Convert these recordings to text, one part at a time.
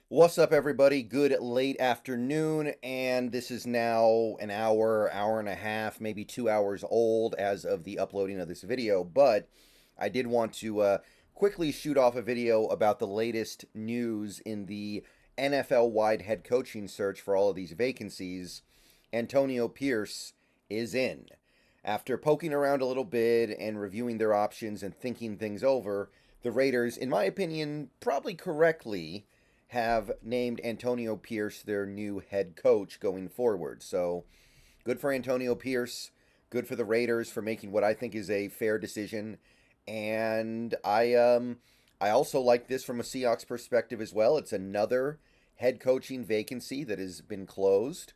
What's up, everybody? Good late afternoon, and this is now an hour and a half, maybe 2 hours old as of the uploading of this video. But I did want to quickly shoot off a video about the latest news in the NFL wide head coaching search for all of these vacancies. Antonio Pierce is in. After poking around a little bit and reviewing their options and thinking things over, the Raiders, in my opinion, probably correctly, have named Antonio Pierce their new head coach going forward. So good for Antonio Pierce. Good for the Raiders for making what I think is a fair decision. And I also like this from a Seahawks perspective as well. It's another head coaching vacancy that has been closed,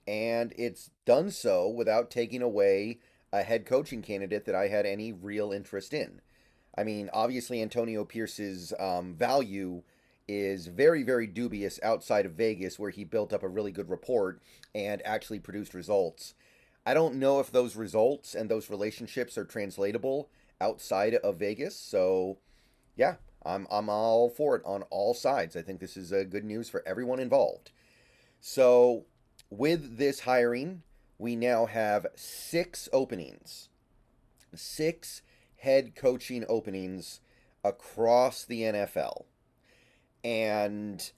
and it's done so without taking away a head coaching candidate that I had any real interest in. I mean, obviously, Antonio Pierce's value is very, very dubious outside of Vegas, where he built up a really good rapport and actually produced results. I don't know if those results and those relationships are translatable outside of Vegas. So, yeah, I'm all for it on all sides. I think this is good news for everyone involved. So, with this hiring, we now have 6 openings, 6 head coaching openings across the NFL. And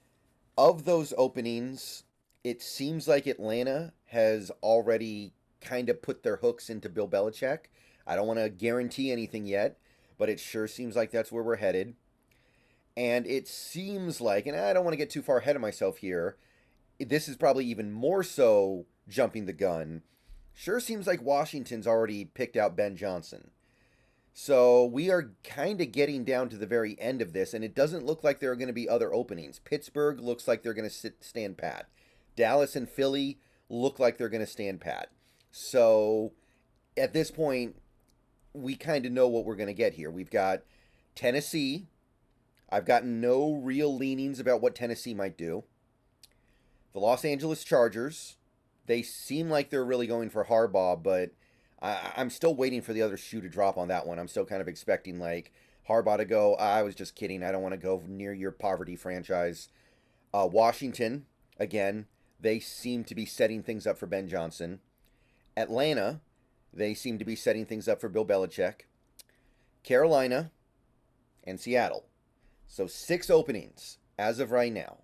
of those openings, it seems like Atlanta has already kind of put their hooks into Bill Belichick. I don't want to guarantee anything yet, but it sure seems like that's where we're headed. And it seems like, and I don't want to get too far ahead of myself here, this is probably even more so jumping the gun. Sure seems like Washington's already picked out Ben Johnson. So we are kind of getting down to the very end of this, and it doesn't look like there are going to be other openings. Pittsburgh looks like they're going to stand pat. Dallas and Philly look like they're going to stand pat. So at this point, we kind of know what we're going to get here. We've got Tennessee. I've got no real leanings about what Tennessee might do. The Los Angeles Chargers. They seem like they're really going for Harbaugh, but I'm still waiting for the other shoe to drop on that one. I'm still kind of expecting like Harbaugh to go, I was just kidding. I don't want to go near your poverty franchise. Washington, again, they seem to be setting things up for Ben Johnson. Atlanta, they seem to be setting things up for Bill Belichick. Carolina, and Seattle. So 6 openings as of right now.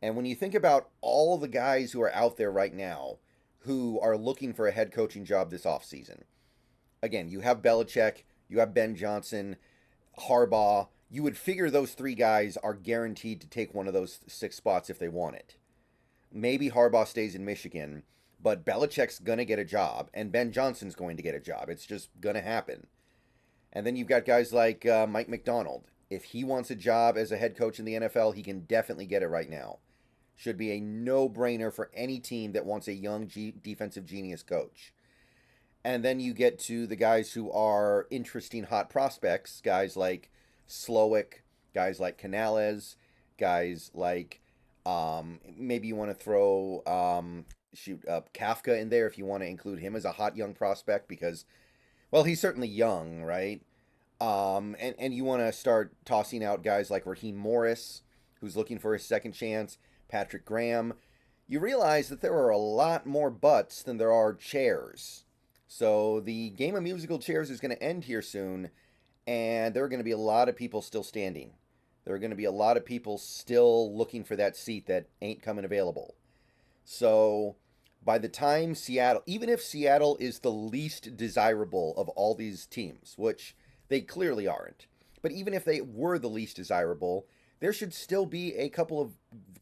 And when you think about all the guys who are out there right now who are looking for a head coaching job this offseason, again, you have Belichick, you have Ben Johnson, Harbaugh. You would figure those 3 guys are guaranteed to take one of those 6 spots if they want it. Maybe Harbaugh stays in Michigan, but Belichick's going to get a job, and Ben Johnson's going to get a job. It's just going to happen. And then you've got guys like Mike McDonald. If he wants a job as a head coach in the NFL, he can definitely get it right now. Should be a no-brainer for any team that wants a young defensive genius coach. And then you get to the guys who are interesting hot prospects, guys like Slowick, guys like Canales, guys like maybe you want to throw Kafka in there if you want to include him as a hot young prospect because, well, he's certainly young, right? And you want to start tossing out guys like Raheem Morris, who's looking for his second chance, Patrick Graham. You realize that there are a lot more butts than there are chairs. So the game of musical chairs is going to end here soon, and there are going to be a lot of people still standing. There are going to be a lot of people still looking for that seat that ain't coming available. So by the time Seattle, even if Seattle is the least desirable of all these teams, which they clearly aren't, but even if they were the least desirable, there should still be a couple of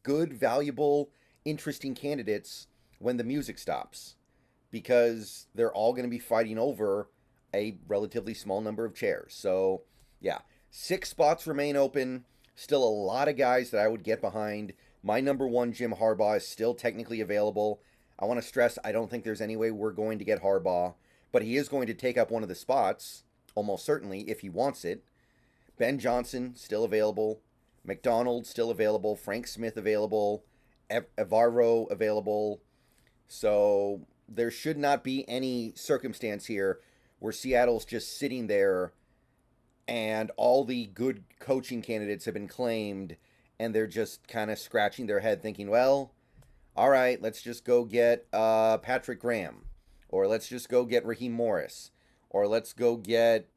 good, valuable, interesting candidates when the music stops, because they're all going to be fighting over a relatively small number of chairs. So, yeah, 6 spots remain open. Still a lot of guys that I would get behind. My number one, Jim Harbaugh, is still technically available. I want to stress, I don't think there's any way we're going to get Harbaugh, but he is going to take up one of the spots, almost certainly, if he wants it. Ben Johnson, still available. McDonald, still available. Frank Smith, available. Evaro, available. So there should not be any circumstance here where Seattle's just sitting there and all the good coaching candidates have been claimed and they're just kind of scratching their head thinking, well, all right, let's just go get Patrick Graham, or let's just go get Raheem Morris, or let's go get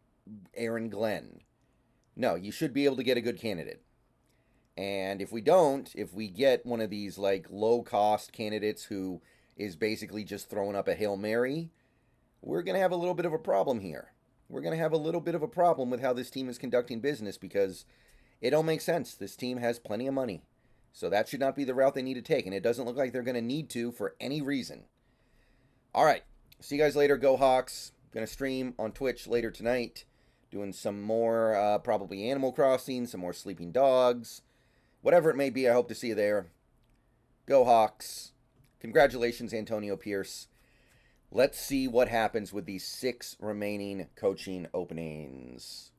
Aaron Glenn. No, you should be able to get a good candidate. And if we don't, if we get one of these like low-cost candidates who is basically just throwing up a Hail Mary, we're going to have a little bit of a problem here. We're going to have a little bit of a problem with how this team is conducting business because it don't make sense. This team has plenty of money. So that should not be the route they need to take, and it doesn't look like they're going to need to for any reason. All right, see you guys later. Go Hawks. Going to stream on Twitch later tonight, doing some more probably Animal Crossing, some more Sleeping Dogs. Whatever it may be, I hope to see you there. Go Hawks. Congratulations, Antonio Pierce. Let's see what happens with these 6 remaining coaching openings.